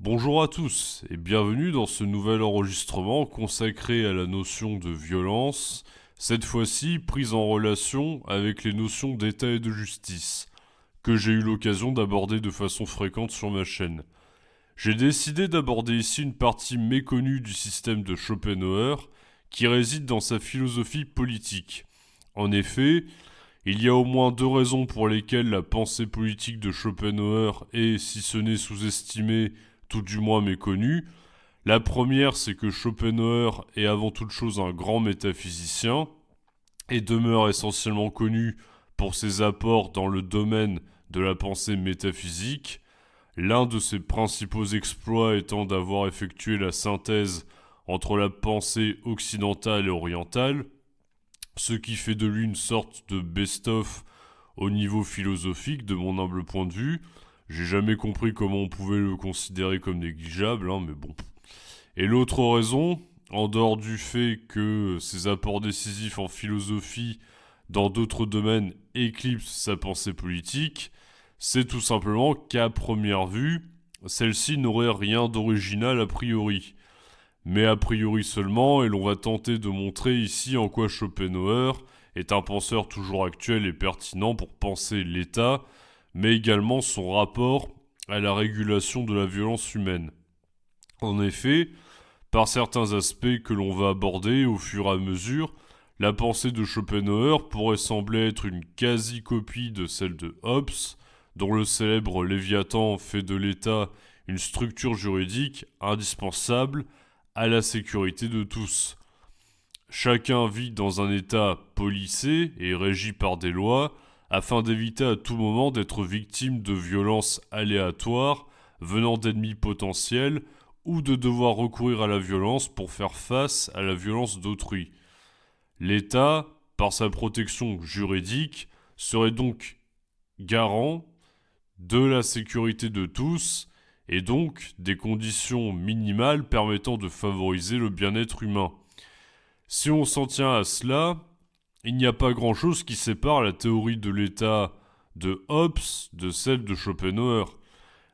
Bonjour à tous et bienvenue dans ce nouvel enregistrement consacré à la notion de violence, cette fois-ci prise en relation avec les notions d'état et de justice, que j'ai eu l'occasion d'aborder de façon fréquente sur ma chaîne. J'ai décidé d'aborder ici une partie méconnue du système de Schopenhauer qui réside dans sa philosophie politique. En effet, il y a au moins deux raisons pour lesquelles la pensée politique de Schopenhauer est, si ce n'est sous-estimée, tout du moins méconnue. La première, c'est que Schopenhauer est avant toute chose un grand métaphysicien et demeure essentiellement connu pour ses apports dans le domaine de la pensée métaphysique, l'un de ses principaux exploits étant d'avoir effectué la synthèse entre la pensée occidentale et orientale, ce qui fait de lui une sorte de best-of au niveau philosophique de mon humble point de vue. J'ai jamais compris comment on pouvait le considérer comme négligeable, mais bon. Et l'autre raison, en dehors du fait que ses apports décisifs en philosophie dans d'autres domaines éclipsent sa pensée politique, c'est tout simplement qu'à première vue, celle-ci n'aurait rien d'original a priori. Mais a priori seulement, et l'on va tenter de montrer ici en quoi Schopenhauer est un penseur toujours actuel et pertinent pour penser l'État, mais également son rapport à la régulation de la violence humaine. En effet, par certains aspects que l'on va aborder au fur et à mesure, la pensée de Schopenhauer pourrait sembler être une quasi-copie de celle de Hobbes, dont le célèbre Léviathan fait de l'État une structure juridique indispensable à la sécurité de tous. Chacun vit dans un État policé et régi par des lois, afin d'éviter à tout moment d'être victime de violences aléatoires venant d'ennemis potentiels ou de devoir recourir à la violence pour faire face à la violence d'autrui. L'État, par sa protection juridique, serait donc garant de la sécurité de tous et donc des conditions minimales permettant de favoriser le bien-être humain. Si on s'en tient à cela, il n'y a pas grand-chose qui sépare la théorie de l'État de Hobbes de celle de Schopenhauer.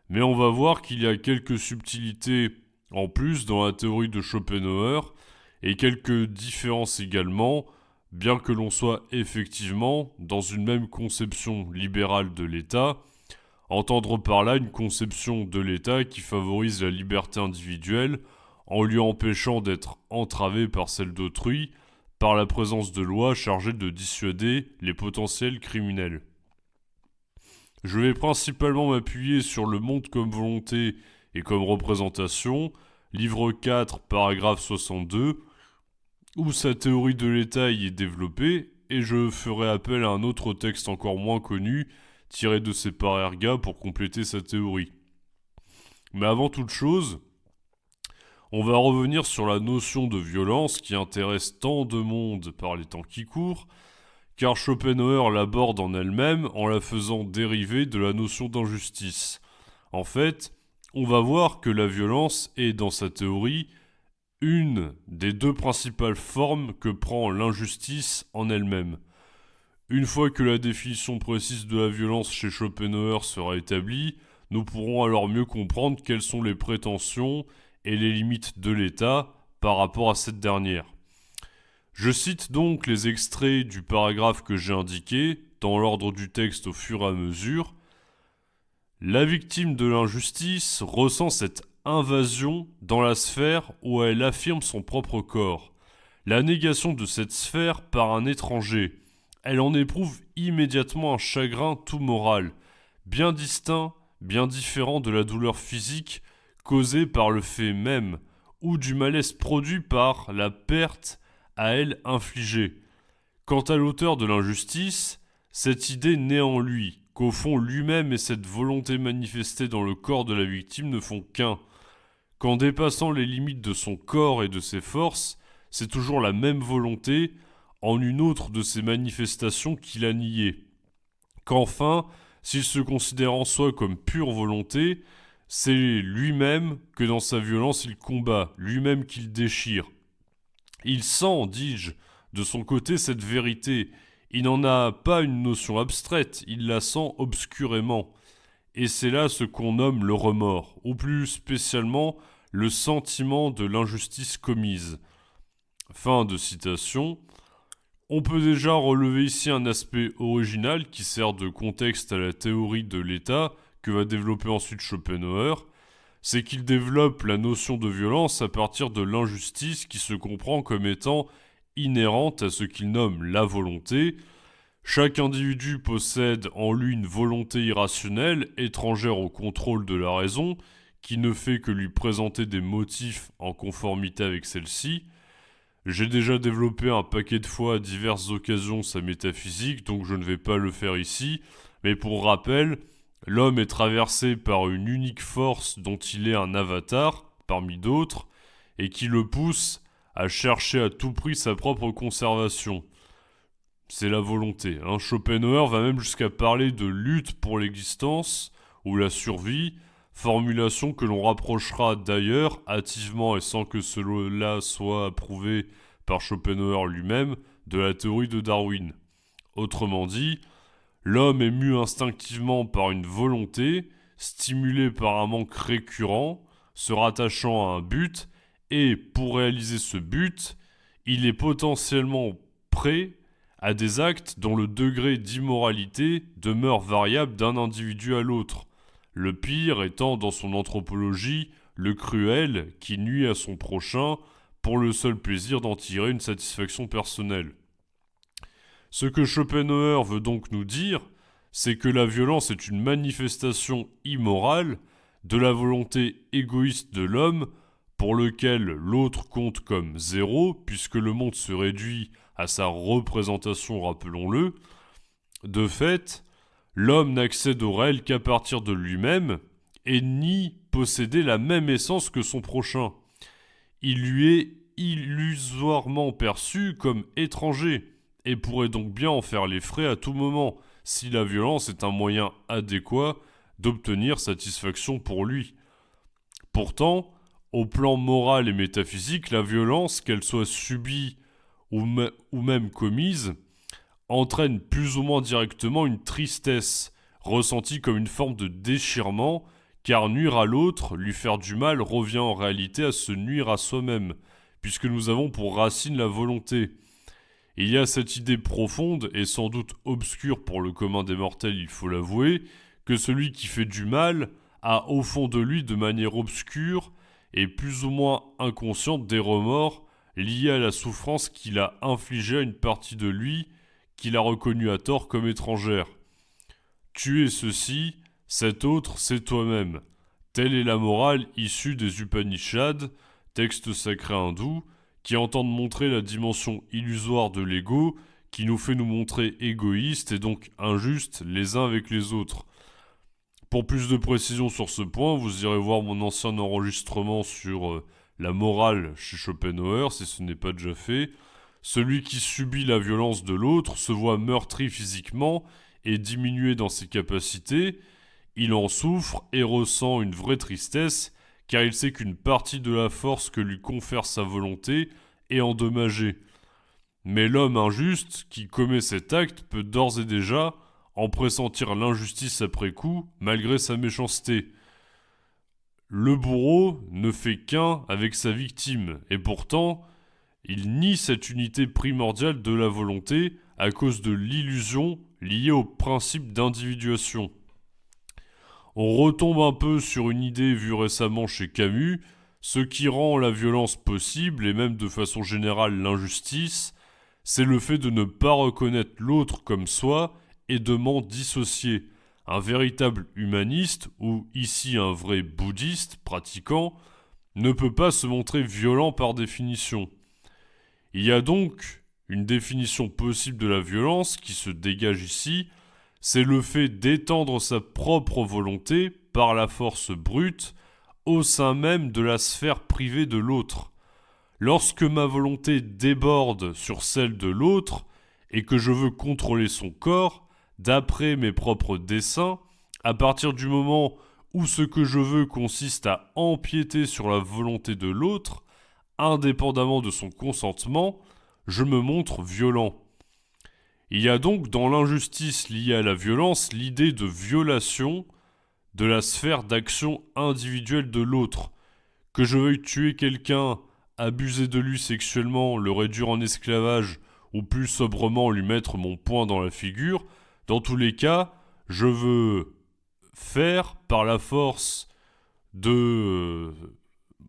Mais on va voir qu'il y a quelques subtilités en plus dans la théorie de Schopenhauer et quelques différences également, bien que l'on soit effectivement dans une même conception libérale de l'État, entendre par là une conception de l'État qui favorise la liberté individuelle en lui empêchant d'être entravé par celle d'autrui, par la présence de lois chargées de dissuader les potentiels criminels. Je vais principalement m'appuyer sur le monde comme volonté et comme représentation, livre 4, paragraphe 62, où sa théorie de l'État y est développée, et je ferai appel à un autre texte encore moins connu, tiré de ses parergas pour compléter sa théorie. Mais avant toute chose, on va revenir sur la notion de violence qui intéresse tant de monde par les temps qui courent, car Schopenhauer l'aborde en elle-même en la faisant dériver de la notion d'injustice. En fait, on va voir que la violence est, dans sa théorie, une des deux principales formes que prend l'injustice en elle-même. Une fois que la définition précise de la violence chez Schopenhauer sera établie, nous pourrons alors mieux comprendre quelles sont les prétentions et les limites de l'État par rapport à cette dernière. Je cite donc les extraits du paragraphe que j'ai indiqué, dans l'ordre du texte au fur et à mesure. La victime de l'injustice ressent cette invasion dans la sphère où elle affirme son propre corps. La négation de cette sphère par un étranger. Elle en éprouve immédiatement un chagrin tout moral, bien distinct, bien différent de la douleur physique causée par le fait même, ou du malaise produit par la perte à elle infligée. Quant à l'auteur de l'injustice, cette idée naît en lui, qu'au fond lui-même et cette volonté manifestée dans le corps de la victime ne font qu'un, qu'en dépassant les limites de son corps et de ses forces, c'est toujours la même volonté, en une autre de ses manifestations qu'il a niée. Qu'enfin, s'il se considère en soi comme pure volonté, c'est lui-même que dans sa violence il combat, lui-même qu'il déchire. Il sent, dis-je, de son côté cette vérité. Il n'en a pas une notion abstraite, il la sent obscurément. et c'est là ce qu'on nomme le remords, ou plus spécialement le sentiment de l'injustice commise. Fin de citation. On peut déjà relever ici un aspect original qui sert de contexte à la théorie de l'État que va développer ensuite Schopenhauer, c'est qu'il développe la notion de violence à partir de l'injustice qui se comprend comme étant inhérente à ce qu'il nomme la volonté. Chaque individu possède en lui une volonté irrationnelle, étrangère au contrôle de la raison, qui ne fait que lui présenter des motifs en conformité avec celle-ci. J'ai déjà développé un paquet de fois à diverses occasions sa métaphysique, donc je ne vais pas le faire ici, mais pour rappel, l'homme est traversé par une unique force dont il est un avatar, parmi d'autres, et qui le pousse à chercher à tout prix sa propre conservation. C'est la volonté. Schopenhauer va même jusqu'à parler de lutte pour l'existence ou la survie, formulation que l'on rapprochera d'ailleurs, hâtivement et sans que cela soit approuvé par Schopenhauer lui-même, de la théorie de Darwin. Autrement dit, l'homme est mu instinctivement par une volonté, stimulé par un manque récurrent, se rattachant à un but, et pour réaliser ce but, il est potentiellement prêt à des actes dont le degré d'immoralité demeure variable d'un individu à l'autre. Le pire étant dans son anthropologie le cruel qui nuit à son prochain pour le seul plaisir d'en tirer une satisfaction personnelle. Ce que Schopenhauer veut donc nous dire, c'est que la violence est une manifestation immorale de la volonté égoïste de l'homme pour lequel l'autre compte comme zéro, puisque le monde se réduit à sa représentation, rappelons-le. De fait, l'homme n'accède au réel qu'à partir de lui-même et nie posséder la même essence que son prochain. Il lui est illusoirement perçu comme étranger et pourrait donc bien en faire les frais à tout moment si la violence est un moyen adéquat d'obtenir satisfaction pour lui. Pourtant, au plan moral et métaphysique, la violence, qu'elle soit subie ou même commise, entraîne plus ou moins directement une tristesse, ressentie comme une forme de déchirement, car nuire à l'autre, lui faire du mal, revient en réalité à se nuire à soi-même, puisque nous avons pour racine la volonté. Il y a cette idée profonde, et sans doute obscure pour le commun des mortels, il faut l'avouer, que celui qui fait du mal a au fond de lui, de manière obscure et plus ou moins inconsciente, des remords liés à la souffrance qu'il a infligée à une partie de lui qu'il a reconnue à tort comme étrangère. Tu es ceci, cet autre, c'est toi-même. Telle est la morale issue des Upanishads, textes sacrés hindous, qui entendent montrer la dimension illusoire de l'ego, qui nous fait nous montrer égoïstes et donc injustes les uns avec les autres. Pour plus de précision sur ce point, vous irez voir mon ancien enregistrement sur la morale chez Schopenhauer, si ce n'est pas déjà fait. Celui qui subit la violence de l'autre se voit meurtri physiquement et diminué dans ses capacités. Il en souffre et ressent une vraie tristesse, car il sait qu'une partie de la force que lui confère sa volonté est endommagée. Mais l'homme injuste qui commet cet acte peut d'ores et déjà en pressentir l'injustice après coup, malgré sa méchanceté. Le bourreau ne fait qu'un avec sa victime, et pourtant, il nie cette unité primordiale de la volonté à cause de l'illusion liée au principe d'individuation. On retombe un peu sur une idée vue récemment chez Camus, ce qui rend la violence possible, et même de façon générale l'injustice, c'est le fait de ne pas reconnaître l'autre comme soi et de m'en dissocier. Un véritable humaniste, ou ici un vrai bouddhiste pratiquant, ne peut pas se montrer violent par définition. Il y a donc une définition possible de la violence qui se dégage ici, c'est le fait d'étendre sa propre volonté par la force brute au sein même de la sphère privée de l'autre. Lorsque ma volonté déborde sur celle de l'autre et que je veux contrôler son corps, d'après mes propres desseins, à partir du moment où ce que je veux consiste à empiéter sur la volonté de l'autre, indépendamment de son consentement, je me montre violent. Il y a donc dans l'injustice liée à la violence l'idée de violation de la sphère d'action individuelle de l'autre. Que je veuille tuer quelqu'un, abuser de lui sexuellement, le réduire en esclavage, ou plus sobrement lui mettre mon poing dans la figure, dans tous les cas, je veux faire par la force de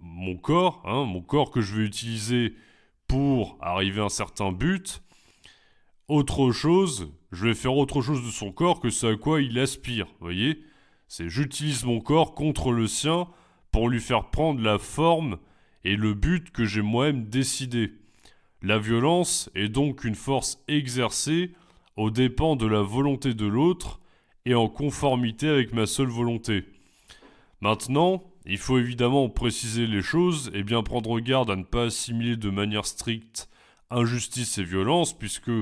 mon corps, mon corps que je vais utiliser pour arriver à un certain but, autre chose, je vais faire autre chose de son corps que ce à quoi il aspire, vous voyez ? C'est j'utilise mon corps contre le sien pour lui faire prendre la forme et le but que j'ai moi-même décidé. La violence est donc une force exercée aux dépens de la volonté de l'autre et en conformité avec ma seule volonté. Maintenant, il faut évidemment préciser les choses et bien prendre garde à ne pas assimiler de manière stricte injustice et violence, puisque,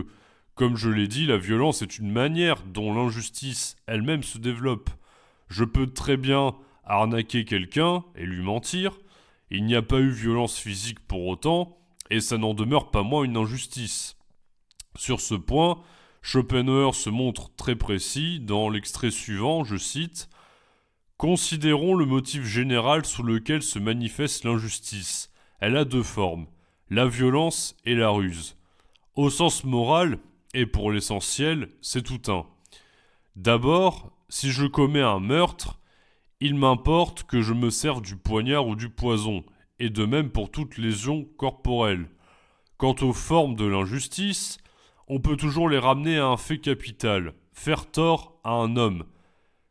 comme je l'ai dit, la violence est une manière dont l'injustice elle-même se développe. Je peux très bien arnaquer quelqu'un et lui mentir, il n'y a pas eu violence physique pour autant, et ça n'en demeure pas moins une injustice. Sur ce point, Schopenhauer se montre très précis dans l'extrait suivant, je cite « Considérons le motif général sous lequel se manifeste l'injustice. Elle a deux formes, la violence et la ruse. Au sens moral, et pour l'essentiel, c'est tout un. D'abord, si je commets un meurtre, il m'importe que je me serve du poignard ou du poison, et de même pour toute lésion corporelle. Quant aux formes de l'injustice, on peut toujours les ramener à un fait capital, faire tort à un homme.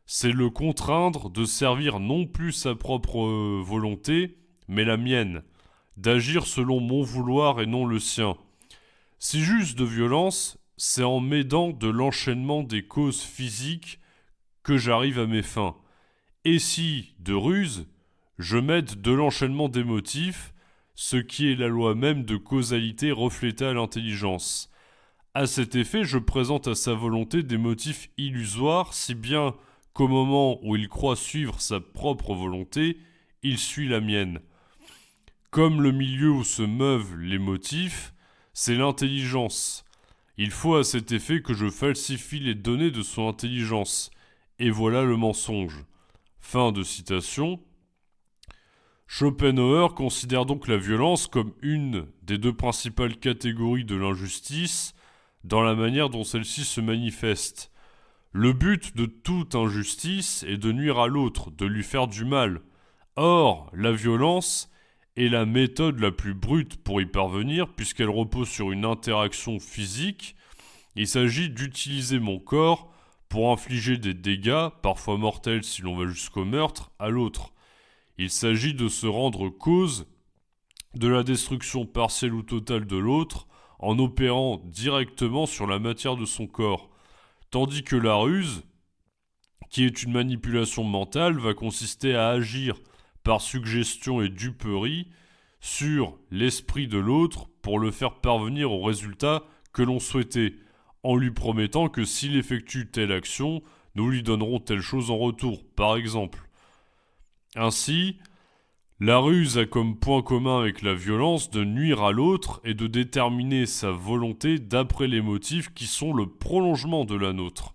C'est le contraindre de servir non plus sa propre volonté, mais la mienne, d'agir selon mon vouloir et non le sien. Si j'use de violence, c'est en m'aidant de l'enchaînement des causes physiques que j'arrive à mes fins. Et si, de ruse, je m'aide de l'enchaînement des motifs, ce qui est la loi même de causalité reflétée à l'intelligence. À cet effet, je présente à sa volonté des motifs illusoires, si bien qu'au moment où il croit suivre sa propre volonté, il suit la mienne. Comme le milieu où se meuvent les motifs, c'est l'intelligence. Il faut à cet effet que je falsifie les données de son intelligence. Et voilà le mensonge. Fin de citation. Schopenhauer considère donc la violence comme une des deux principales catégories de l'injustice dans la manière dont celle-ci se manifeste. Le but de toute injustice est de nuire à l'autre, de lui faire du mal. Or, la violence est la méthode la plus brute pour y parvenir, puisqu'elle repose sur une interaction physique. Il s'agit d'utiliser mon corps pour infliger des dégâts, parfois mortels si l'on va jusqu'au meurtre, à l'autre. Il s'agit de se rendre cause de la destruction partielle ou totale de l'autre en opérant directement sur la matière de son corps. Tandis que la ruse, qui est une manipulation mentale, va consister à agir par suggestion et duperie sur l'esprit de l'autre pour le faire parvenir au résultat que l'on souhaitait, en lui promettant que s'il effectue telle action, nous lui donnerons telle chose en retour, par exemple. Ainsi, la ruse a comme point commun avec la violence de nuire à l'autre et de déterminer sa volonté d'après les motifs qui sont le prolongement de la nôtre.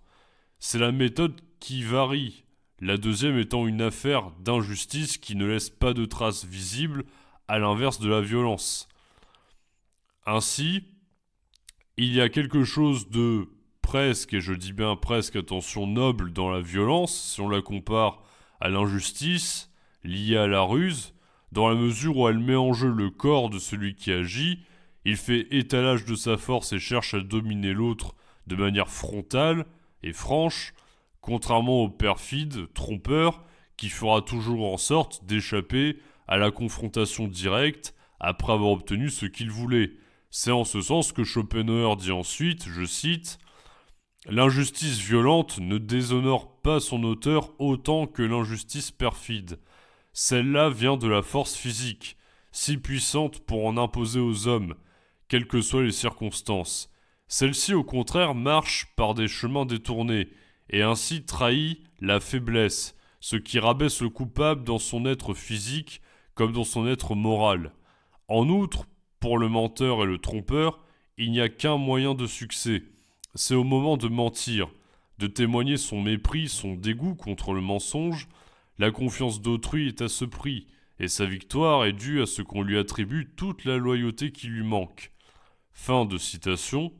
C'est la méthode qui varie, la deuxième étant une affaire d'injustice qui ne laisse pas de traces visibles, à l'inverse de la violence. Ainsi, il y a quelque chose de presque, et je dis bien presque, attention, noble dans la violence, si on la compare à l'injustice liée à la ruse, dans la mesure où elle met en jeu le corps de celui qui agit, il fait étalage de sa force et cherche à dominer l'autre de manière frontale et franche, contrairement au perfide, trompeur, qui fera toujours en sorte d'échapper à la confrontation directe après avoir obtenu ce qu'il voulait. C'est en ce sens que Schopenhauer dit ensuite, je cite, « L'injustice violente ne déshonore pas son auteur autant que l'injustice perfide. Celle-là vient de la force physique, si puissante pour en imposer aux hommes, quelles que soient les circonstances. Celle-ci, au contraire, marche par des chemins détournés, et ainsi trahit la faiblesse, ce qui rabaisse le coupable dans son être physique comme dans son être moral. En outre, pour le menteur et le trompeur, il n'y a qu'un moyen de succès. C'est au moment de mentir, de témoigner son mépris, son dégoût contre le mensonge, la confiance d'autrui est à ce prix, et sa victoire est due à ce qu'on lui attribue toute la loyauté qui lui manque. Fin de citation.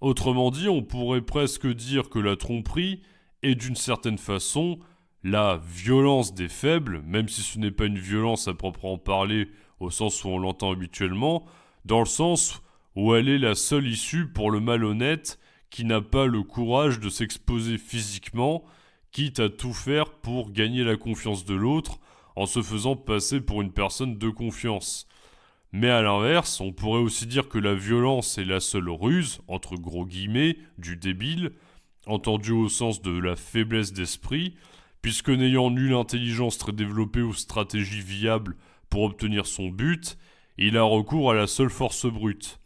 Autrement dit, on pourrait presque dire que la tromperie est d'une certaine façon la violence des faibles, même si ce n'est pas une violence à proprement parler au sens où on l'entend habituellement, dans le sens où elle est la seule issue pour le malhonnête qui n'a pas le courage de s'exposer physiquement, quitte à tout faire pour gagner la confiance de l'autre en se faisant passer pour une personne de confiance. Mais à l'inverse, on pourrait aussi dire que la violence est la seule ruse, entre gros guillemets, du débile, entendu au sens de la faiblesse d'esprit, puisque n'ayant nulle intelligence très développée ou stratégie viable pour obtenir son but, il a recours à la seule force brute.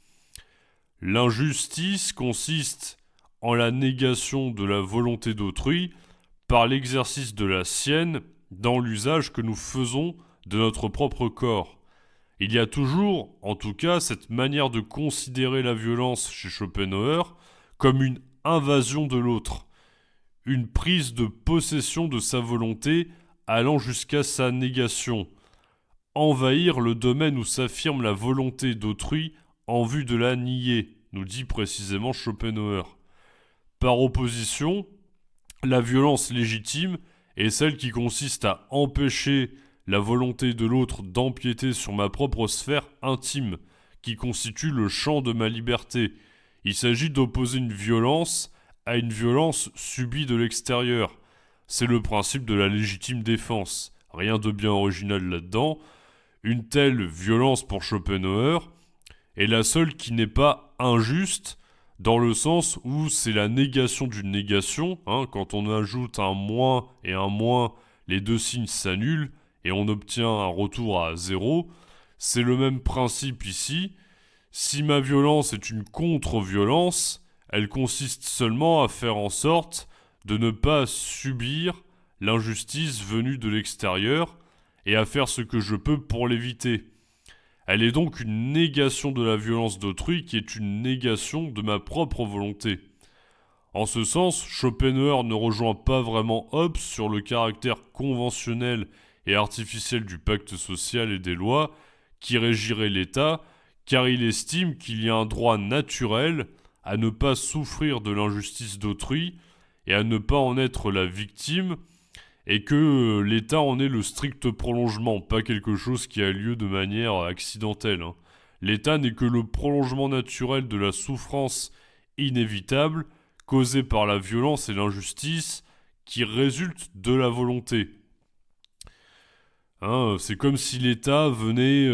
L'injustice consiste en la négation de la volonté d'autrui par l'exercice de la sienne dans l'usage que nous faisons de notre propre corps. Il y a toujours, en tout cas, cette manière de considérer la violence chez Schopenhauer comme une invasion de l'autre, une prise de possession de sa volonté allant jusqu'à sa négation, envahir le domaine où s'affirme la volonté d'autrui en vue de la nier, nous dit précisément Schopenhauer. Par opposition, la violence légitime est celle qui consiste à empêcher la volonté de l'autre d'empiéter sur ma propre sphère intime, qui constitue le champ de ma liberté. Il s'agit d'opposer une violence à une violence subie de l'extérieur. C'est le principe de la légitime défense. Rien de bien original là-dedans. Une telle violence pour Schopenhauer est la seule qui n'est pas injuste, dans le sens où c'est la négation d'une négation. Quand on ajoute un moins et un moins, les deux signes s'annulent et on obtient un retour à zéro. C'est le même principe ici. Si ma violence est une contre-violence, elle consiste seulement à faire en sorte de ne pas subir l'injustice venue de l'extérieur et à faire ce que je peux pour l'éviter. Elle est donc une négation de la violence d'autrui qui est une négation de ma propre volonté. En ce sens, Schopenhauer ne rejoint pas vraiment Hobbes sur le caractère conventionnel et artificiel du pacte social et des lois qui régiraient l'État, car il estime qu'il y a un droit naturel à ne pas souffrir de l'injustice d'autrui et à ne pas en être la victime, et que l'État en est le strict prolongement, pas quelque chose qui a lieu de manière accidentelle. L'État n'est que le prolongement naturel de la souffrance inévitable causée par la violence et l'injustice qui résultent de la volonté. C'est comme si l'État venait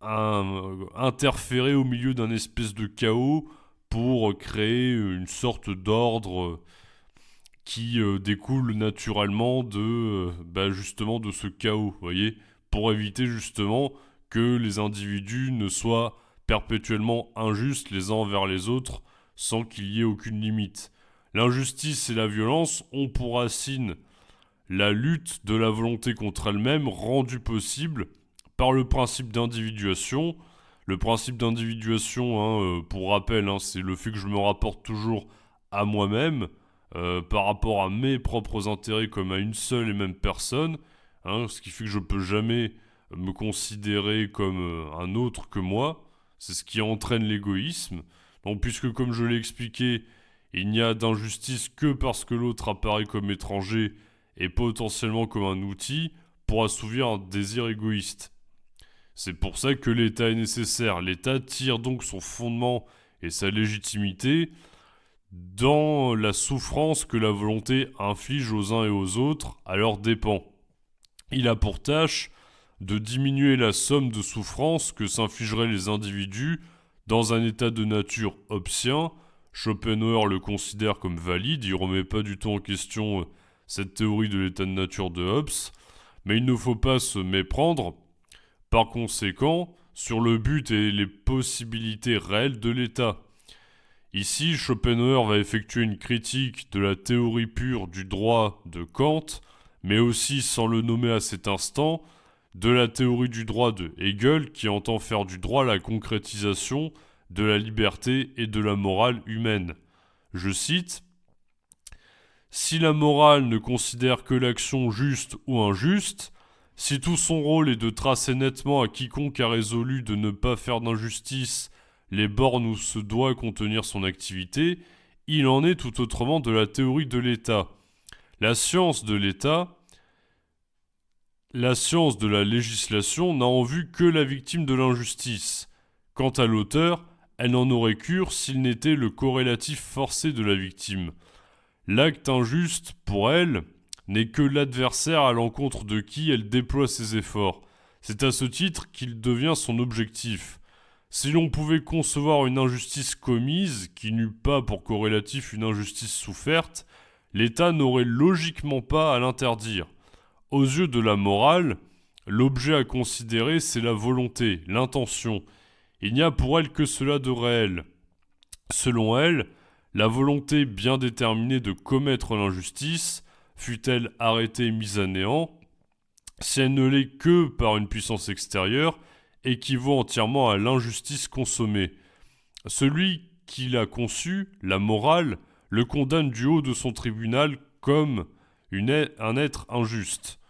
interférer au milieu d'un espèce de chaos pour créer une sorte d'ordre qui découle naturellement de justement de ce chaos, vous voyez, pour éviter justement que les individus ne soient perpétuellement injustes les uns envers les autres sans qu'il y ait aucune limite. L'injustice et la violence ont pour racine la lutte de la volonté contre elle-même rendue possible par le principe d'individuation. Le principe d'individuation, pour rappel, c'est le fait que je me rapporte toujours à moi-même, par rapport à mes propres intérêts comme à une seule et même personne, ce qui fait que je ne peux jamais me considérer comme un autre que moi. C'est ce qui entraîne l'égoïsme. Donc, puisque comme je l'ai expliqué, il n'y a d'injustice que parce que l'autre apparaît comme étranger et potentiellement comme un outil pour assouvir un désir égoïste. C'est pour ça que l'État est nécessaire. L'État tire donc son fondement et sa légitimité dans la souffrance que la volonté inflige aux uns et aux autres à leurs dépens. Il a pour tâche de diminuer la somme de souffrance que s'infligeraient les individus dans un état de nature hobbesien. Schopenhauer le considère comme valide, il ne remet pas du tout en question cette théorie de l'état de nature de Hobbes, mais il ne faut pas se méprendre, par conséquent, sur le but et les possibilités réelles de l'État. Ici, Schopenhauer va effectuer une critique de la théorie pure du droit de Kant, mais aussi, sans le nommer à cet instant, de la théorie du droit de Hegel qui entend faire du droit la concrétisation de la liberté et de la morale humaine. Je cite, si la morale ne considère que l'action juste ou injuste, si tout son rôle est de tracer nettement à quiconque a résolu de ne pas faire d'injustice les bornes où se doit contenir son activité, il en est tout autrement de la théorie de l'État. La science de l'État, la science de la législation n'a en vue que la victime de l'injustice. Quant à l'auteur, elle n'en aurait cure s'il n'était le corrélatif forcé de la victime. L'acte injuste, pour elle, n'est que l'adversaire à l'encontre de qui elle déploie ses efforts. C'est à ce titre qu'il devient son objectif. Si l'on pouvait concevoir une injustice commise, qui n'eût pas pour corrélatif une injustice soufferte, l'État n'aurait logiquement pas à l'interdire. Aux yeux de la morale, l'objet à considérer, c'est la volonté, l'intention. Il n'y a pour elle que cela de réel. Selon elle, la volonté bien déterminée de commettre l'injustice, fût-elle arrêtée et mise à néant, si elle ne l'est que par une puissance extérieure, équivaut entièrement à l'injustice consommée. Celui qui l'a conçue, la morale, le condamne du haut de son tribunal comme un être injuste.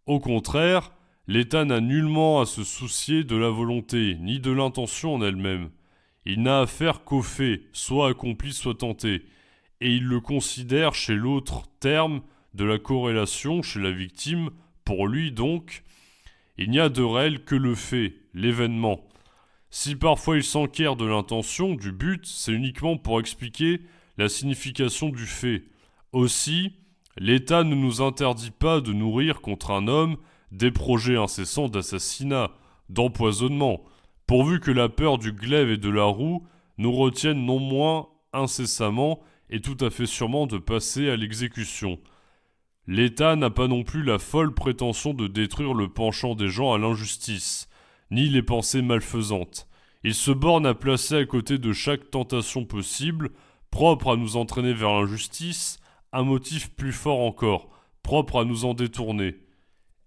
Au contraire, l'État n'a nullement à se soucier de la volonté, ni de l'intention en elle-même. Il n'a affaire qu'aux faits, soit accomplis, soit tentés, et il le considère chez l'autre terme de la corrélation, chez la victime. Pour lui donc, il n'y a de réel que le fait, l'événement. Si parfois il s'enquiert de l'intention, du but, c'est uniquement pour expliquer la signification du fait. Aussi, l'État ne nous interdit pas de nourrir contre un homme des projets incessants d'assassinat, d'empoisonnement, pourvu que la peur du glaive et de la roue nous retienne non moins incessamment et tout à fait sûrement de passer à l'exécution. L'État n'a pas non plus la folle prétention de détruire le penchant des gens à l'injustice, ni les pensées malfaisantes. Il se borne à placer à côté de chaque tentation possible, propre à nous entraîner vers l'injustice, un motif plus fort encore, propre à nous en détourner.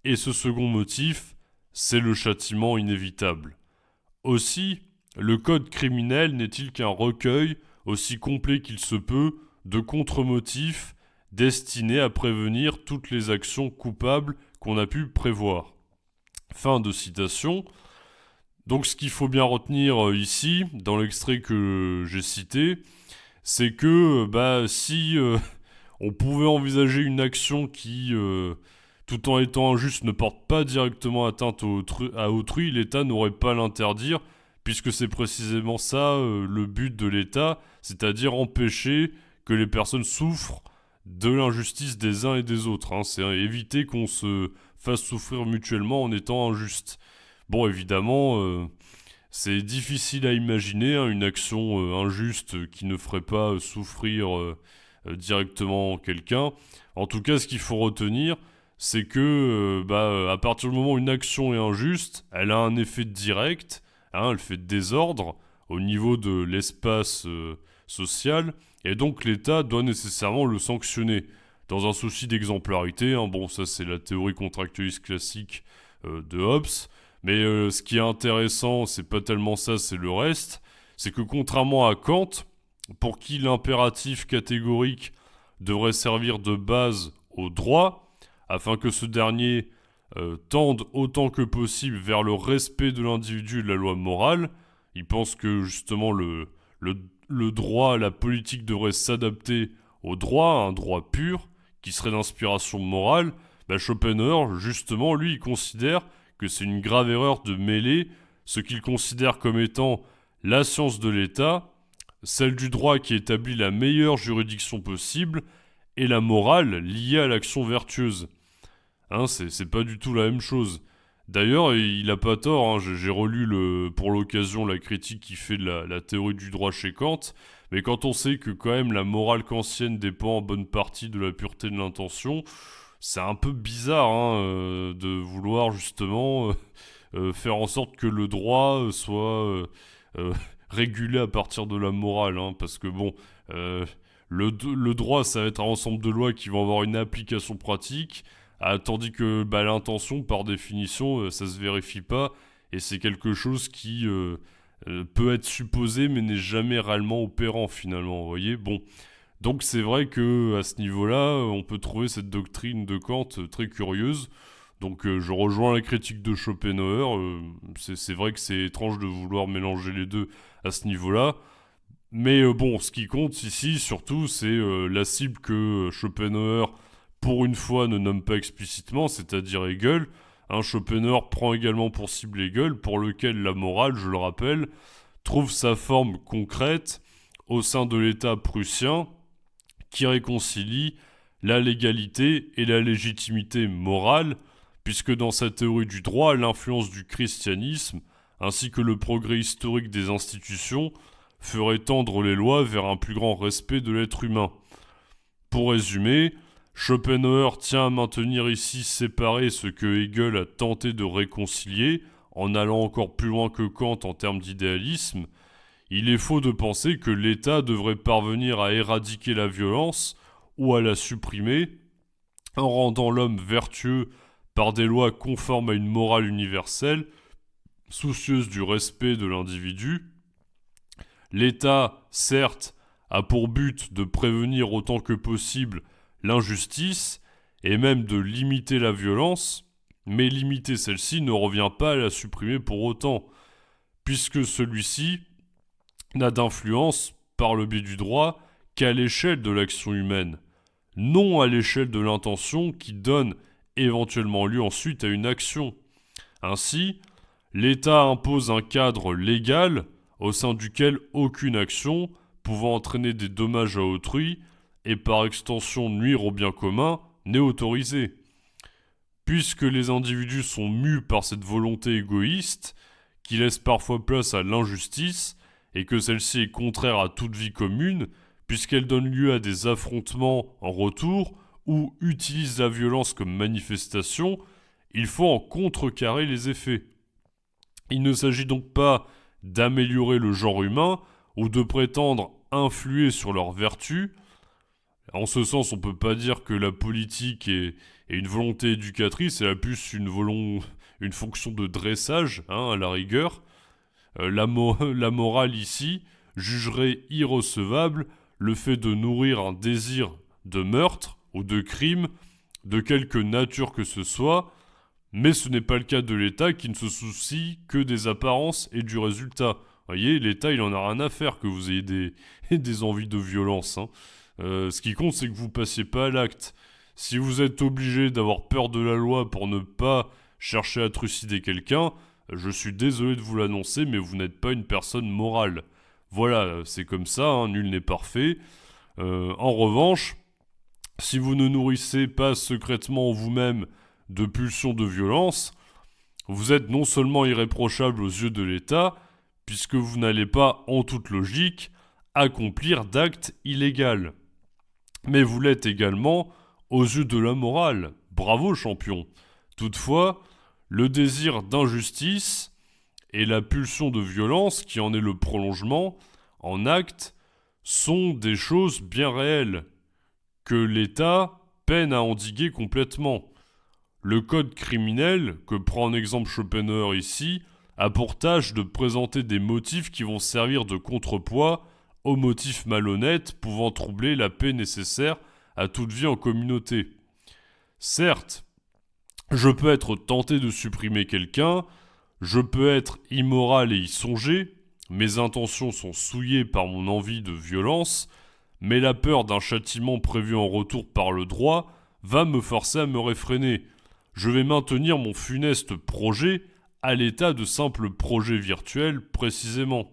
Et ce second motif, c'est le châtiment inévitable. Aussi, le code criminel n'est-il qu'un recueil, aussi complet qu'il se peut, de contre-motifs destinés à prévenir toutes les actions coupables qu'on a pu prévoir. Fin de citation. Donc ce qu'il faut bien retenir ici, dans l'extrait que j'ai cité, c'est que si on pouvait envisager une action qui, tout en étant injuste, ne porte pas directement atteinte à autrui, l'État n'aurait pas à l'interdire, puisque c'est précisément ça le but de l'État, c'est-à-dire empêcher que les personnes souffrent de l'injustice des uns et des autres. C'est éviter qu'on se fasse souffrir mutuellement en étant injuste. Bon, évidemment, c'est difficile à imaginer une action injuste qui ne ferait pas souffrir directement quelqu'un. En tout cas, ce qu'il faut retenir, c'est que à partir du moment où une action est injuste, elle a un effet direct, elle fait désordre au niveau de l'espace social, et donc l'État doit nécessairement le sanctionner. Dans un souci d'exemplarité, bon ça c'est la théorie contractualiste classique de Hobbes, mais ce qui est intéressant, c'est pas tellement ça, c'est le reste, c'est que contrairement à Kant, pour qui l'impératif catégorique devrait servir de base au droit, afin que ce dernier tende autant que possible vers le respect de l'individu et de la loi morale, il pense que justement le droit, la politique devrait s'adapter au droit, à un droit pur, qui serait d'inspiration morale. Schopenhauer, justement, lui, il considère que c'est une grave erreur de mêler ce qu'il considère comme étant la science de l'État, celle du droit qui établit la meilleure juridiction possible, et la morale liée à l'action vertueuse. C'est pas du tout la même chose. D'ailleurs, il a pas tort, j'ai relu pour l'occasion la critique qu'il fait de la théorie du droit chez Kant, mais quand on sait que quand même la morale kantienne dépend en bonne partie de la pureté de l'intention, c'est un peu bizarre de vouloir justement faire en sorte que le droit soit régulé à partir de la morale, parce que bon, le droit ça va être un ensemble de lois qui vont avoir une application pratique, tandis que l'intention, par définition, ça se vérifie pas, et c'est quelque chose qui peut être supposé, mais n'est jamais réellement opérant, finalement, vous voyez. Bon, Donc c'est vrai que à ce niveau-là, on peut trouver cette doctrine de Kant très curieuse. Donc je rejoins la critique de Schopenhauer. C'est vrai que c'est étrange de vouloir mélanger les deux à ce niveau-là. Mais bon, ce qui compte ici, surtout, c'est la cible que Schopenhauer, pour une fois, ne nomme pas explicitement, c'est-à-dire Hegel. Schopenhauer prend également pour cible Hegel, pour lequel la morale, je le rappelle, trouve sa forme concrète au sein de l'État prussien, qui réconcilie la légalité et la légitimité morale, puisque dans sa théorie du droit, l'influence du christianisme, ainsi que le progrès historique des institutions, ferait tendre les lois vers un plus grand respect de l'être humain. Pour résumer, Schopenhauer tient à maintenir ici séparé ce que Hegel a tenté de réconcilier, en allant encore plus loin que Kant en termes d'idéalisme. Il est faux de penser que l'État devrait parvenir à éradiquer la violence ou à la supprimer, en rendant l'homme vertueux par des lois conformes à une morale universelle, soucieuse du respect de l'individu. L'État, certes, a pour but de prévenir autant que possible l'injustice et même de limiter la violence, mais limiter celle-ci ne revient pas à la supprimer pour autant, puisque celui-ci n'a d'influence, par le biais du droit, qu'à l'échelle de l'action humaine, non à l'échelle de l'intention qui donne éventuellement lieu ensuite à une action. Ainsi, l'État impose un cadre légal au sein duquel aucune action pouvant entraîner des dommages à autrui et par extension nuire au bien commun n'est autorisée. Puisque les individus sont mus par cette volonté égoïste qui laisse parfois place à l'injustice et que celle-ci est contraire à toute vie commune, puisqu'elle donne lieu à des affrontements en retour ou utilise la violence comme manifestation, il faut en contrecarrer les effets. Il ne s'agit donc pas d'améliorer le genre humain ou de prétendre influer sur leurs vertus. En ce sens, on ne peut pas dire que la politique est une volonté éducatrice, elle a plus une fonction de dressage, à la rigueur. La morale ici jugerait irrecevable le fait de nourrir un désir de meurtre ou de crime de quelque nature que ce soit, mais ce n'est pas le cas de l'État qui ne se soucie que des apparences et du résultat. Vous voyez, l'État, il en a rien à faire que vous ayez des envies de violence. Ce qui compte, c'est que vous passiez pas à l'acte. Si vous êtes obligé d'avoir peur de la loi pour ne pas chercher à trucider quelqu'un, je suis désolé de vous l'annoncer, mais vous n'êtes pas une personne morale. Voilà, c'est comme ça, nul n'est parfait. En revanche, si vous ne nourrissez pas secrètement en vous-même de pulsions de violence, vous êtes non seulement irréprochable aux yeux de l'État, puisque vous n'allez pas, en toute logique, accomplir d'actes illégaux. Mais vous l'êtes également aux yeux de la morale. Bravo, champion. Toutefois, le désir d'injustice et la pulsion de violence, qui en est le prolongement, en acte, sont des choses bien réelles, que l'État peine à endiguer complètement. Le code criminel, que prend en exemple Schopenhauer ici, a pour tâche de présenter des motifs qui vont servir de contrepoids aux motifs malhonnêtes pouvant troubler la paix nécessaire à toute vie en communauté. Certes, je peux être tenté de supprimer quelqu'un, je peux être immoral et y songer, mes intentions sont souillées par mon envie de violence, mais la peur d'un châtiment prévu en retour par le droit va me forcer à me réfréner. Je vais maintenir mon funeste projet à l'état de simple projet virtuel précisément,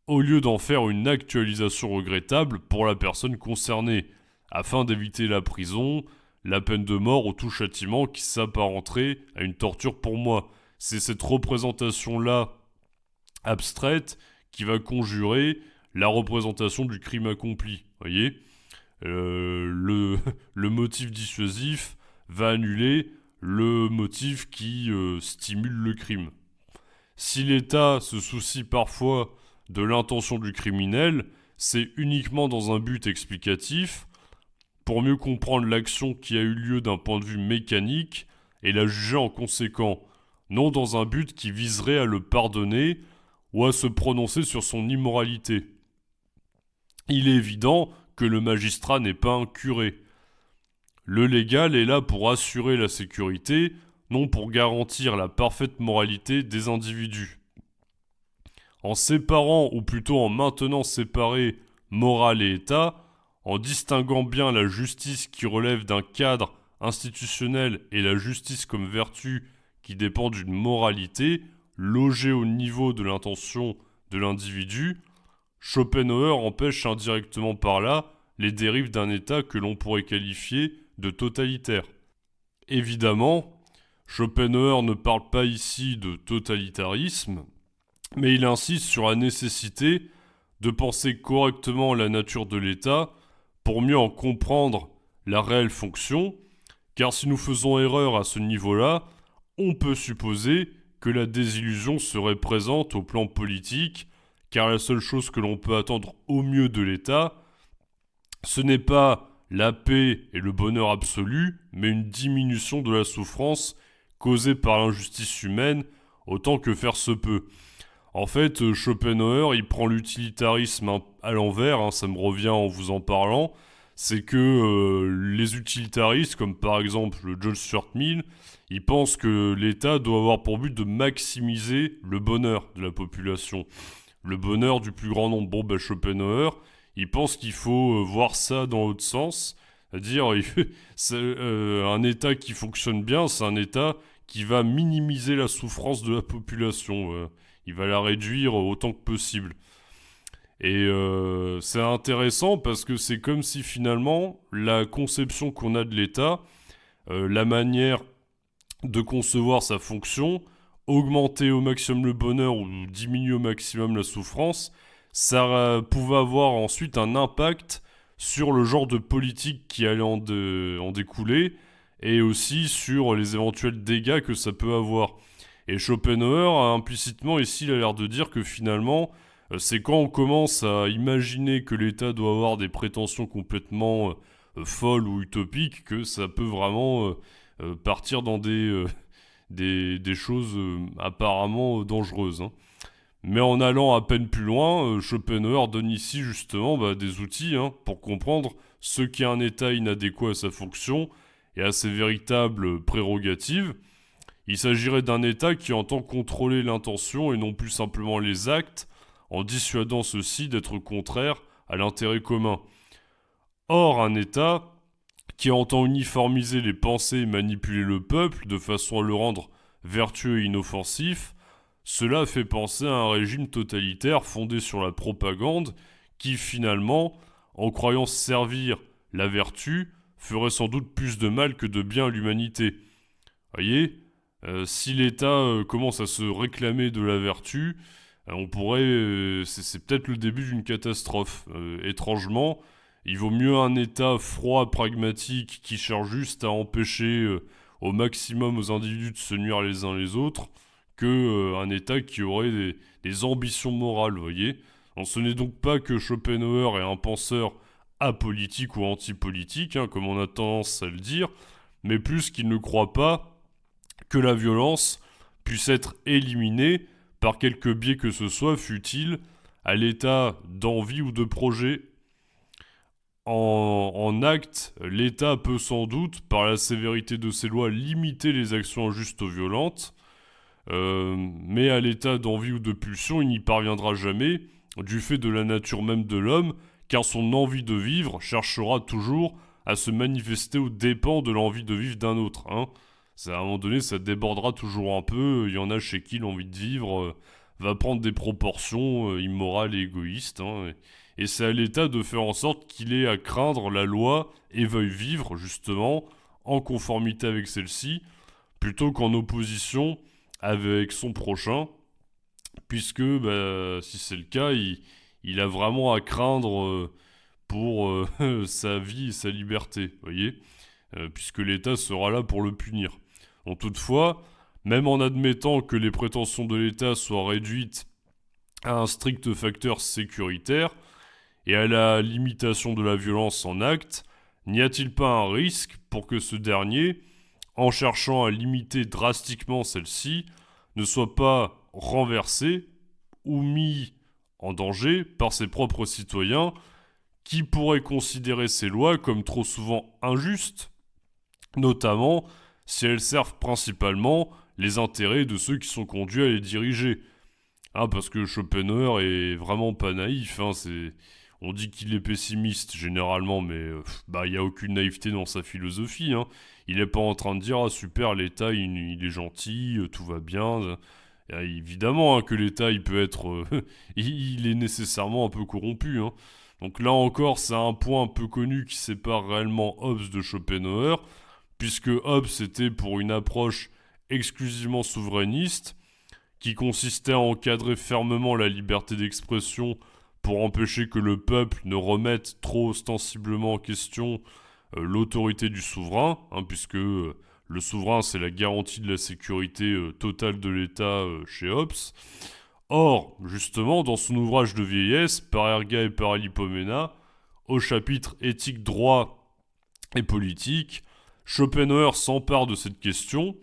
au lieu d'en faire une actualisation regrettable pour la personne concernée, afin d'éviter la prison, la peine de mort ou tout châtiment qui s'apparenterait à une torture pour moi. C'est cette représentation-là abstraite qui va conjurer la représentation du crime accompli. Voyez, le motif dissuasif va annuler le motif qui stimule le crime. Si l'État se soucie parfois de l'intention du criminel, c'est uniquement dans un but explicatif, pour mieux comprendre l'action qui a eu lieu d'un point de vue mécanique et la juger en conséquent, non dans un but qui viserait à le pardonner ou à se prononcer sur son immoralité. il est évident que le magistrat n'est pas un curé. Le légal est là pour assurer la sécurité, non pour garantir la parfaite moralité des individus. En séparant, ou plutôt en maintenant séparer morale et État, en distinguant bien la justice qui relève d'un cadre institutionnel et la justice comme vertu qui dépend d'une moralité logée au niveau de l'intention de l'individu, Schopenhauer empêche indirectement par là les dérives d'un État que l'on pourrait qualifier de totalitaire. Évidemment, Schopenhauer ne parle pas ici de totalitarisme, mais il insiste sur la nécessité de penser correctement la nature de l'État pour mieux en comprendre la réelle fonction, car si nous faisons erreur à ce niveau-là, on peut supposer que la désillusion serait présente au plan politique, car la seule chose que l'on peut attendre au mieux de l'État, ce n'est pas la paix et le bonheur absolu, mais une diminution de la souffrance causée par l'injustice humaine, autant que faire se peut. En fait, Schopenhauer, il prend l'utilitarisme à l'envers, ça me revient en vous en parlant, c'est que les utilitaristes, comme par exemple John Stuart Mill, ils pensent que l'État doit avoir pour but de maximiser le bonheur de la population, le bonheur du plus grand nombre. Bon, Schopenhauer, il pense qu'il faut voir ça dans l'autre sens, c'est-à-dire un État qui fonctionne bien, c'est un État qui va minimiser la souffrance de la population. Il va la réduire autant que possible. Et c'est intéressant parce que c'est comme si finalement la conception qu'on a de l'État, la manière de concevoir sa fonction, augmenter au maximum le bonheur ou diminuer au maximum la souffrance, ça pouvait avoir ensuite un impact sur le genre de politique qui allait en découler et aussi sur les éventuels dégâts que ça peut avoir. Et Schopenhauer, implicitement ici, il a l'air de dire que finalement, c'est quand on commence à imaginer que l'État doit avoir des prétentions complètement folles ou utopiques que ça peut vraiment partir dans des choses apparemment dangereuses. Mais en allant à peine plus loin, Schopenhauer donne ici justement des outils pour comprendre ce qu'est un État inadéquat à sa fonction et à ses véritables prérogatives. Il s'agirait d'un État qui entend contrôler l'intention et non plus simplement les actes, en dissuadant ceux-ci d'être contraires à l'intérêt commun. Or, un État qui entend uniformiser les pensées et manipuler le peuple de façon à le rendre vertueux et inoffensif, cela fait penser à un régime totalitaire fondé sur la propagande qui finalement, en croyant servir la vertu, ferait sans doute plus de mal que de bien à l'humanité. Voyez, si l'État commence à se réclamer de la vertu, on pourrait... c'est peut-être le début d'une catastrophe. Étrangement, il vaut mieux un État froid, pragmatique, qui cherche juste à empêcher au maximum aux individus de se nuire les uns les autres, que un État qui aurait des ambitions morales, vous voyez. Donc, ce n'est donc pas que Schopenhauer est un penseur apolitique ou antipolitique, comme on a tendance à le dire, mais plus qu'il ne croit pas que la violence puisse être éliminée par quelque biais que ce soit, fût-il à l'état d'envie ou de projet. En acte, l'État peut sans doute, par la sévérité de ses lois, limiter les actions injustes ou violentes, mais à l'état d'envie ou de pulsion, il n'y parviendra jamais, du fait de la nature même de l'homme, car son envie de vivre cherchera toujours à se manifester aux dépens de l'envie de vivre d'un autre. À un moment donné, ça débordera toujours un peu, il y en a chez qui l'envie de vivre va prendre des proportions immorales et égoïstes, et c'est à l'État de faire en sorte qu'il ait à craindre la loi et veuille vivre, justement, en conformité avec celle-ci, plutôt qu'en opposition avec son prochain, puisque, si c'est le cas, il a vraiment à craindre pour sa vie et sa liberté, vous voyez, puisque l'État sera là pour le punir. Donc toutefois, même en admettant que les prétentions de l'État soient réduites à un strict facteur sécuritaire, et à la limitation de la violence en acte, n'y a-t-il pas un risque pour que ce dernier, en cherchant à limiter drastiquement celle-ci, ne soit pas renversé ou mis en danger par ses propres citoyens qui pourrait considérer ces lois comme trop souvent injustes, notamment si elles servent principalement les intérêts de ceux qui sont conduits à les diriger. Parce que Schopenhauer est vraiment pas naïf, on dit qu'il est pessimiste généralement, mais il n'y a aucune naïveté dans sa philosophie. Il n'est pas en train de dire « Ah super, l'État il est gentil, tout va bien ». Évidemment que l'État il peut être... il est nécessairement un peu corrompu. Donc là encore, c'est un point un peu connu qui sépare réellement Hobbes de Schopenhauer, puisque Hobbes était pour une approche exclusivement souverainiste, qui consistait à encadrer fermement la liberté d'expression pour empêcher que le peuple ne remette trop ostensiblement en question l'autorité du souverain, puisque le souverain c'est la garantie de la sécurité totale de l'État chez Hobbes. Or, justement, dans son ouvrage de vieillesse, Par Erga et par Lipomena, au chapitre éthique, droit et politique, Schopenhauer s'empare de cette question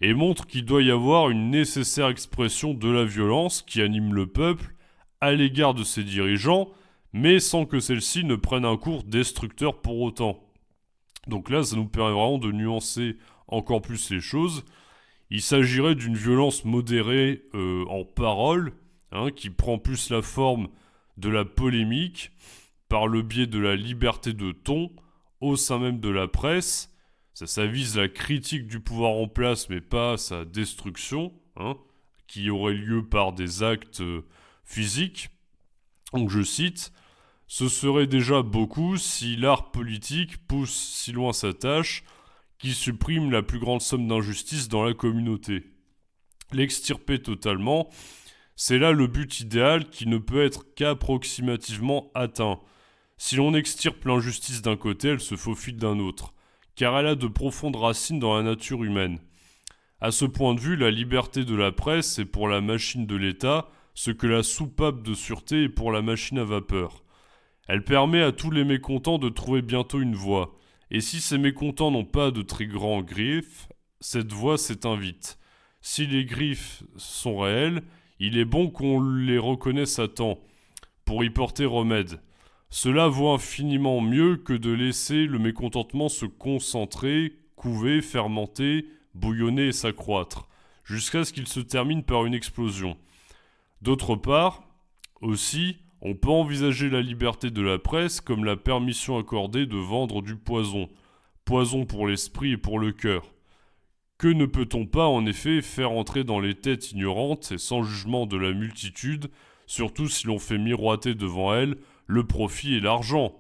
et montre qu'il doit y avoir une nécessaire expression de la violence qui anime le peuple à l'égard de ses dirigeants, mais sans que celle-ci ne prenne un cours destructeur pour autant. Donc là, ça nous permet vraiment de nuancer encore plus les choses. Il s'agirait d'une violence modérée en parole, qui prend plus la forme de la polémique, par le biais de la liberté de ton, au sein même de la presse. Ça vise la critique du pouvoir en place, mais pas sa destruction, qui aurait lieu par des actes physiques. Donc je cite, « Ce serait déjà beaucoup si l'art politique pousse si loin sa tâche qu'il supprime la plus grande somme d'injustice dans la communauté. L'extirper totalement, c'est là le but idéal qui ne peut être qu'approximativement atteint. Si l'on extirpe l'injustice d'un côté, elle se faufile d'un autre, car elle a de profondes racines dans la nature humaine. À ce point de vue, la liberté de la presse est pour la machine de l'État ce que la soupape de sûreté est pour la machine à vapeur. Elle permet à tous les mécontents de trouver bientôt une voie, et si ces mécontents n'ont pas de très grands griefs, cette voie s'éteint vite. Si les griefs sont réels, il est bon qu'on les reconnaisse à temps, pour y porter remède. Cela vaut infiniment mieux que de laisser le mécontentement se concentrer, couver, fermenter, bouillonner et s'accroître, jusqu'à ce qu'il se termine par une explosion. D'autre part, aussi, on peut envisager la liberté de la presse comme la permission accordée de vendre du poison. Poison pour l'esprit et pour le cœur. Que ne peut-on pas, en effet, faire entrer dans les têtes ignorantes et sans jugement de la multitude, surtout si l'on fait miroiter devant elle le profit et l'argent.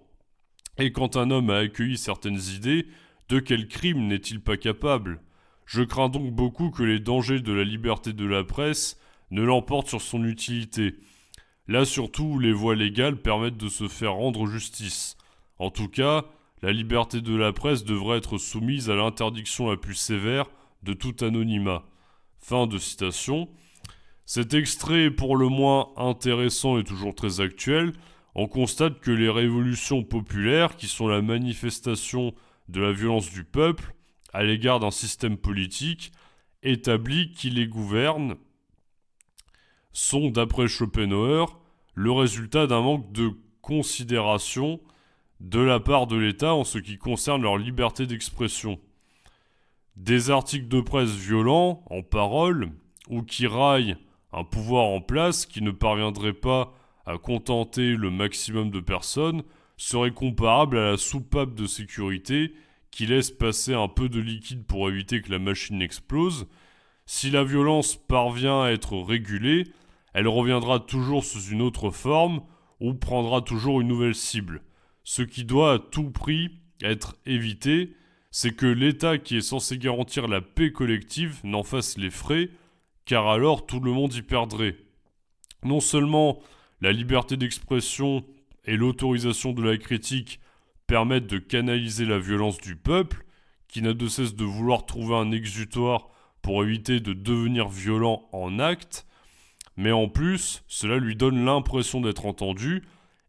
Et quand un homme a accueilli certaines idées, de quel crime n'est-il pas capable ? Je crains donc beaucoup que les dangers de la liberté de la presse ne l'emportent sur son utilité. Là surtout où les voies légales permettent de se faire rendre justice. En tout cas, la liberté de la presse devrait être soumise à l'interdiction la plus sévère de tout anonymat. » Fin de citation. Cet extrait est pour le moins intéressant et toujours très actuel. On constate que les révolutions populaires, qui sont la manifestation de la violence du peuple à l'égard d'un système politique établi qui les gouverne, sont, d'après Schopenhauer, le résultat d'un manque de considération de la part de l'État en ce qui concerne leur liberté d'expression. Des articles de presse violents, en parole, ou qui raillent un pouvoir en place qui ne parviendrait pas à contenter le maximum de personnes, seraient comparables à la soupape de sécurité qui laisse passer un peu de liquide pour éviter que la machine explose. Si la violence parvient à être régulée, elle reviendra toujours sous une autre forme ou prendra toujours une nouvelle cible. Ce qui doit à tout prix être évité, c'est que l'État qui est censé garantir la paix collective n'en fasse les frais, car alors tout le monde y perdrait. Non seulement la liberté d'expression et l'autorisation de la critique permettent de canaliser la violence du peuple, qui n'a de cesse de vouloir trouver un exutoire pour éviter de devenir violent en acte, mais en plus, cela lui donne l'impression d'être entendu,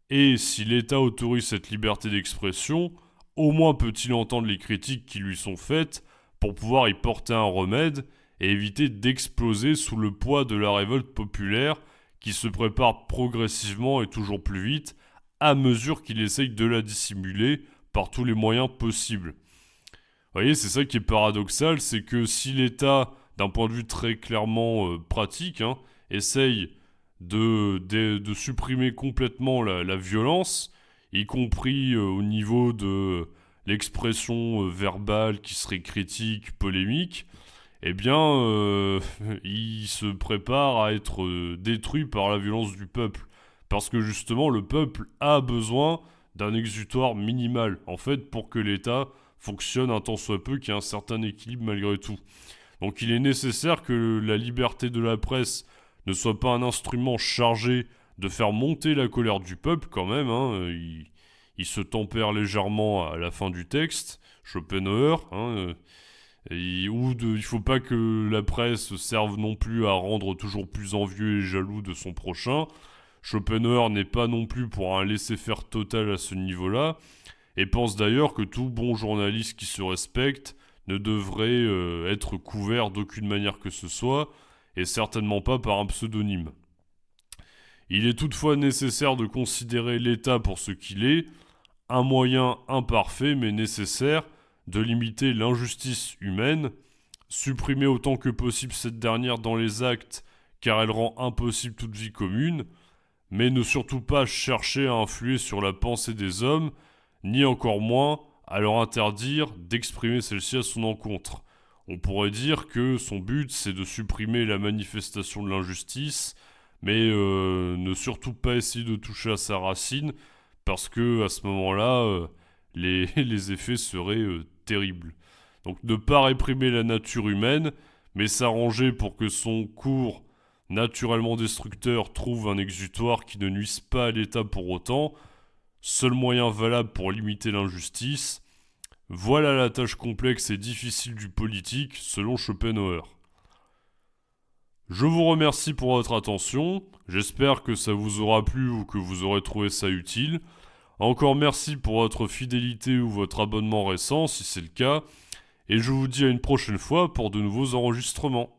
et si l'État autorise cette liberté d'expression, au moins peut-il entendre les critiques qui lui sont faites pour pouvoir y porter un remède et éviter d'exploser sous le poids de la révolte populaire qui se prépare progressivement et toujours plus vite à mesure qu'il essaye de la dissimuler par tous les moyens possibles. Vous voyez, c'est ça qui est paradoxal, c'est que si l'État, d'un point de vue très clairement pratique, essaye de supprimer complètement la violence, y compris au niveau de l'expression verbale qui serait critique, polémique, eh bien, il se prépare à être détruit par la violence du peuple. Parce que justement, le peuple a besoin d'un exutoire minimal, en fait, pour que l'État fonctionne un tant soit peu, qu'il y ait un certain équilibre malgré tout. Donc il est nécessaire que la liberté de la presse ne soit pas un instrument chargé de faire monter la colère du peuple quand même. Il se tempère légèrement à la fin du texte, Schopenhauer. Il ne faut pas que la presse serve non plus à rendre toujours plus envieux et jaloux de son prochain. Schopenhauer n'est pas non plus pour un laisser-faire total à ce niveau-là, et pense d'ailleurs que tout bon journaliste qui se respecte ne devrait être couvert d'aucune manière que ce soit, et certainement pas par un pseudonyme. Il est toutefois nécessaire de considérer l'État pour ce qu'il est, un moyen imparfait mais nécessaire de limiter l'injustice humaine, supprimer autant que possible cette dernière dans les actes car elle rend impossible toute vie commune, mais ne surtout pas chercher à influer sur la pensée des hommes, ni encore moins à leur interdire d'exprimer celle-ci à son encontre. On pourrait dire que son but c'est de supprimer la manifestation de l'injustice, mais ne surtout pas essayer de toucher à sa racine, parce que à ce moment-là, les effets seraient terribles. Donc ne pas réprimer la nature humaine, mais s'arranger pour que son cours naturellement destructeur trouve un exutoire qui ne nuise pas à l'État pour autant, seul moyen valable pour limiter l'injustice. Voilà la tâche complexe et difficile du politique, selon Schopenhauer. Je vous remercie pour votre attention, j'espère que ça vous aura plu ou que vous aurez trouvé ça utile. Encore merci pour votre fidélité ou votre abonnement récent, si c'est le cas, et je vous dis à une prochaine fois pour de nouveaux enregistrements.